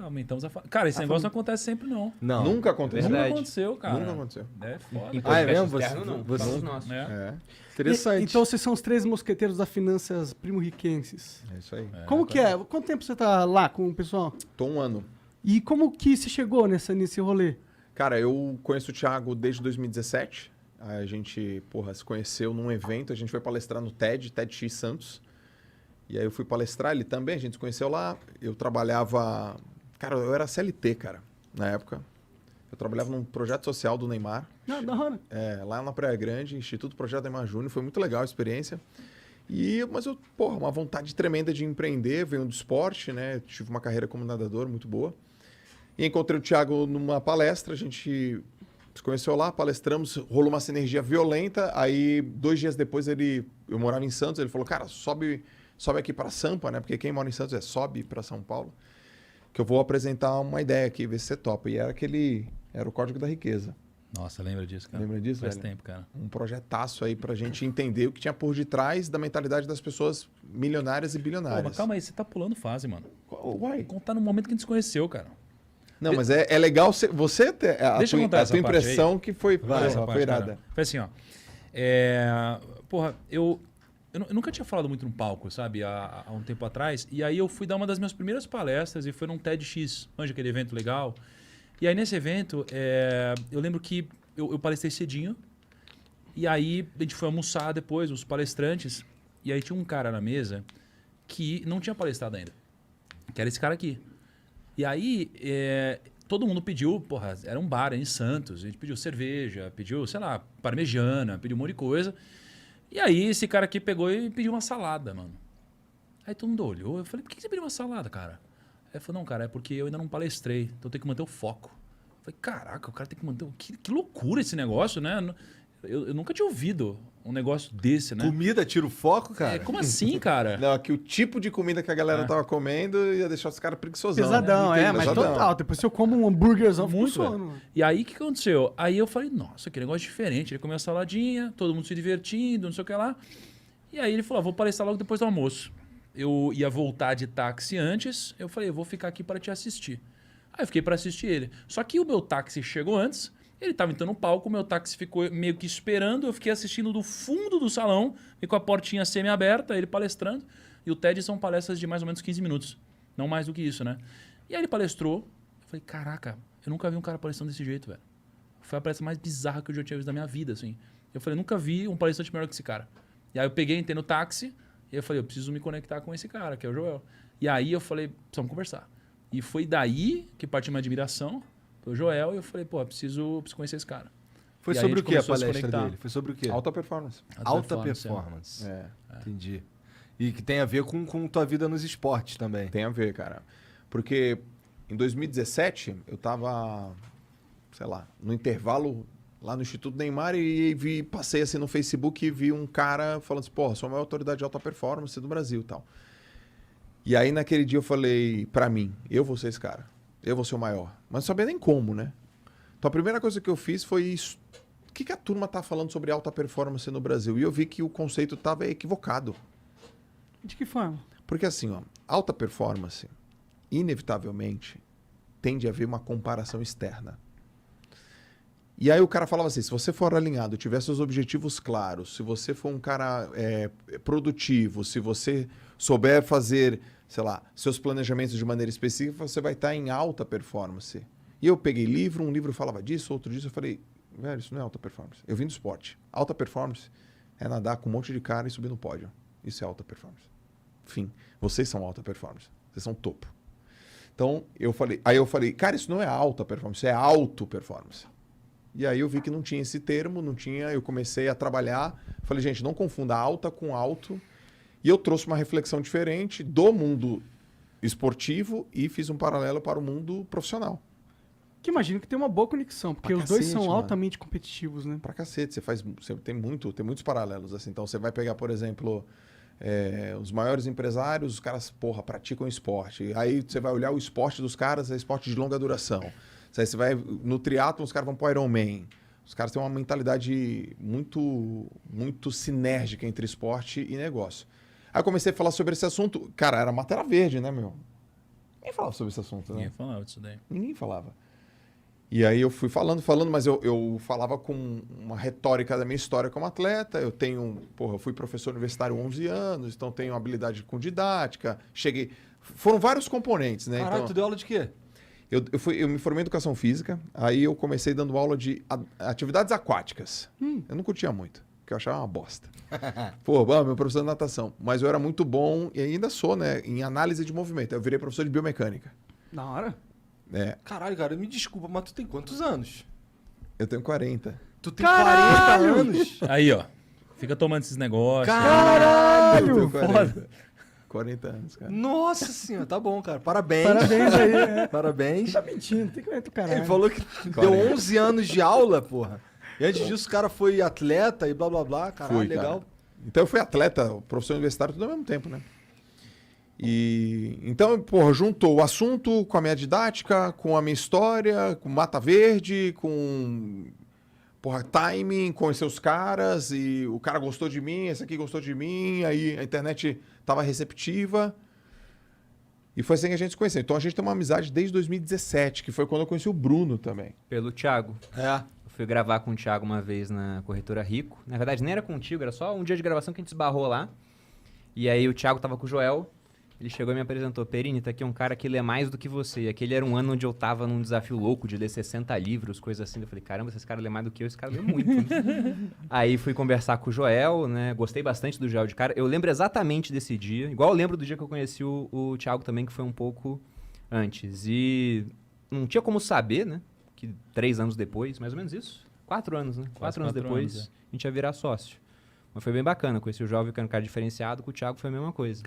aumentamos a... Cara, esse negócio não acontece sempre, não. Não. Nunca aconteceu. Nunca aconteceu, cara. Nunca aconteceu. É foda. Em cara. é mesmo? podcast externo, não. Você- Só os nossos. É. Interessante. Então vocês são os 3 mosqueteiros das finanças primo-riquenses. É isso aí. Como que é? Quanto tempo você tá lá com o pessoal? Tô 1 ano. E como que você chegou nesse rolê? Cara, eu conheço o Thiago desde 2017. A gente, se conheceu num evento. A gente foi palestrar no TEDx Santos. E aí eu fui palestrar, ele também, a gente se conheceu lá. Eu trabalhava... Cara, eu era CLT, cara, na época. Eu trabalhava num projeto social do Neymar. Não, da hora. Lá na Praia Grande, Instituto Projeto Neymar Júnior. Foi muito legal a experiência. Mas eu, uma vontade tremenda de empreender. Venho do esporte, né? Tive uma carreira como nadador muito boa. E encontrei o Thiago numa palestra, a gente se conheceu lá, palestramos, rolou uma sinergia violenta. Aí, 2 dias depois, eu morava em Santos, ele falou, cara, sobe aqui para Sampa, né? Porque quem mora em Santos sobe para São Paulo, que eu vou apresentar uma ideia aqui, ver se você topa. E era o Código da Riqueza. Nossa, lembra disso, cara? Lembra disso, Faz velho? tempo, cara. Um projetaço aí pra gente entender o que tinha por detrás da mentalidade das pessoas milionárias e Pô, bilionárias. mas calma aí, você tá pulando fase, mano. Uai. Contar no momento que a gente se conheceu, cara. Não, mas é legal você ter Deixa eu contar a essa tua parte impressão que foi, Essa foi parte, irada. cara. Foi assim, ó. Porra, eu nunca tinha falado muito no palco, sabe? Há um tempo atrás. E aí eu fui dar uma das minhas primeiras palestras e foi num TEDx. Manja, aquele evento legal. E aí nesse evento, eu lembro que eu palestrei cedinho. E aí a gente foi almoçar depois, os palestrantes. E aí tinha um cara na mesa que não tinha palestrado ainda. Que era esse cara aqui. E aí, todo mundo pediu, era um bar em Santos, a gente pediu cerveja, pediu, sei lá, parmegiana, pediu um monte de coisa. E aí esse cara aqui pegou e pediu uma salada, mano. Aí todo mundo olhou, eu falei, por que você pediu uma salada, cara? Aí ele falou, não, cara, é porque eu ainda não palestrei, então eu tenho que manter o foco. Eu falei, caraca, o cara tem que manter... Que loucura esse negócio, né? Eu nunca tinha ouvido um negócio desse, né? Comida tira o foco, cara? Como assim, cara? Não, que o tipo de comida que a galera tava comendo ia deixar os caras preguiçosão. Pesadão, né? mas Pesadão. total. Depois se eu como um hambúrguerzão, fico Muito, sono. velho. E aí, o que aconteceu? Aí eu falei, nossa, que negócio diferente. Ele comeu a saladinha, todo mundo se divertindo, não sei o que lá. E aí ele falou, vou palestrar logo depois do almoço. Eu ia voltar de táxi antes, eu falei, eu vou ficar aqui para te assistir. Aí eu fiquei para assistir ele. Só que o meu táxi chegou antes, ele estava entrando no palco, o meu táxi ficou meio que esperando, eu fiquei assistindo do fundo do salão, e com a portinha semi-aberta, ele palestrando. E o TED são palestras de mais ou menos 15 minutos. Não mais do que isso, né? E aí ele palestrou, eu falei, caraca, eu nunca vi um cara palestrando desse jeito, velho. Foi a palestra mais bizarra que eu já tinha visto na minha vida, assim. Eu falei, nunca vi um palestrante melhor que esse cara. E aí eu peguei, entrei no táxi, e eu falei, eu preciso me conectar com esse cara, que é o Joel. E aí eu falei, precisamos conversar. E foi daí que partiu minha admiração pelo Joel, e eu falei, preciso conhecer esse cara. Foi E aí sobre a o gente que a começou a se palestra conectar. dele? Foi sobre o quê? Alta performance. Alta performance. Entendi. E que tem a ver com tua vida nos esportes também. Tem a ver, cara. Porque em 2017, eu tava, sei lá, no intervalo lá no Instituto Neymar e passei assim no Facebook e vi um cara falando assim, sou a maior autoridade de alta performance do Brasil e tal. E aí naquele dia eu falei pra mim, eu vou ser esse cara. Eu vou ser o maior. Mas não sabia nem como, né? Então a primeira coisa que eu fiz foi isso. O que a turma tá falando sobre alta performance no Brasil? E eu vi que o conceito tava equivocado. De que forma? Porque assim, alta performance, inevitavelmente, tende a haver uma comparação externa. E aí o cara falava assim, se você for alinhado, tiver seus objetivos claros, se você for um cara produtivo, se você souber fazer, sei lá, seus planejamentos de maneira específica, você vai estar em alta performance. E eu peguei um livro falava disso, outro disso, eu falei, velho, isso não é alta performance. Eu vim do esporte. Alta performance é nadar com um monte de cara e subir no pódio. Isso é alta performance. Fim. Vocês são alta performance. Vocês são topo. Então, eu falei, cara, isso não é alta performance, é auto performance. E aí eu vi que não tinha esse termo, eu comecei a trabalhar. Falei, gente, não confunda alta com alto. E eu trouxe uma reflexão diferente do mundo esportivo e fiz um paralelo para o mundo profissional. Que imagino que tem uma boa conexão, porque Pra os dois cacete, são mano. altamente competitivos, né? Pra cacete, tem muitos paralelos. Assim. Então você vai pegar, por exemplo, os maiores empresários, os caras, praticam esporte. Aí você vai olhar o esporte dos caras, é esporte de longa duração. Aí você vai no triatlon, os caras vão pro Ironman. Os caras têm uma mentalidade muito, muito sinérgica entre esporte e negócio. Aí eu comecei a falar sobre esse assunto. Cara, era matéria verde, né, meu? Ninguém falava sobre esse assunto, né? Ninguém falava disso daí. Ninguém falava. E aí eu fui falando, mas eu falava com uma retórica da minha história como atleta. Eu fui professor universitário há 11 anos, então tenho habilidade com didática. Foram vários componentes, né? Caralho, Então, tu deu aula de quê? eu me formei em educação física, aí eu comecei dando aula de atividades aquáticas. Eu não curtia muito, porque eu achava uma bosta. Meu professor de natação. Mas eu era muito bom, e ainda sou, né, em análise de movimento. Eu virei professor de biomecânica. Da hora. Caralho, cara, me desculpa, mas tu tem quantos anos? Eu tenho 40. Tu tem 40 anos? Aí, ó. Fica tomando esses negócios. Eu tenho Caralho! 40. 40 anos, cara. Nossa senhora, tá bom, cara. Parabéns. Parabéns aí. Parabéns. Tá mentindo, tem que ver do caralho. Ele falou que deu 11 anos de aula, porra. E antes disso o cara foi atleta e blá blá blá. Caralho, legal. Cara. Então eu fui atleta, professor universitário, tudo ao mesmo tempo, né? E então, juntou o assunto com a minha didática, com a minha história, com Mata Verde, com timing, conhecer os caras, e o cara gostou de mim, esse aqui gostou de mim, aí a internet estava receptiva. E foi assim que a gente se conheceu. Então a gente tem uma amizade desde 2017, que foi quando eu conheci o Bruno também. Pelo Thiago. É. Eu fui gravar com o Thiago uma vez na Corretora Rico. Na verdade, nem era contigo, era só um dia de gravação que a gente esbarrou lá. E aí o Thiago tava com o Joel. Ele chegou e me apresentou. Perini, tá aqui um cara que lê mais do que você. E aquele era um ano onde eu tava num desafio louco de ler 60 livros, coisa assim. Eu falei, caramba, esse cara lê mais do que eu, esse cara lê muito. Né? Aí fui conversar com o Joel, né? Gostei bastante do Joel de cara. Eu lembro exatamente desse dia. Igual eu lembro do dia que eu conheci o Thiago também, que foi um pouco antes. E não tinha como saber, né? Que 3 anos depois, mais ou menos isso? 4 anos, né? 4 anos depois, a gente ia virar sócio. Mas foi bem bacana. Conheci o Joel, que era um cara diferenciado. Com o Thiago foi a mesma coisa.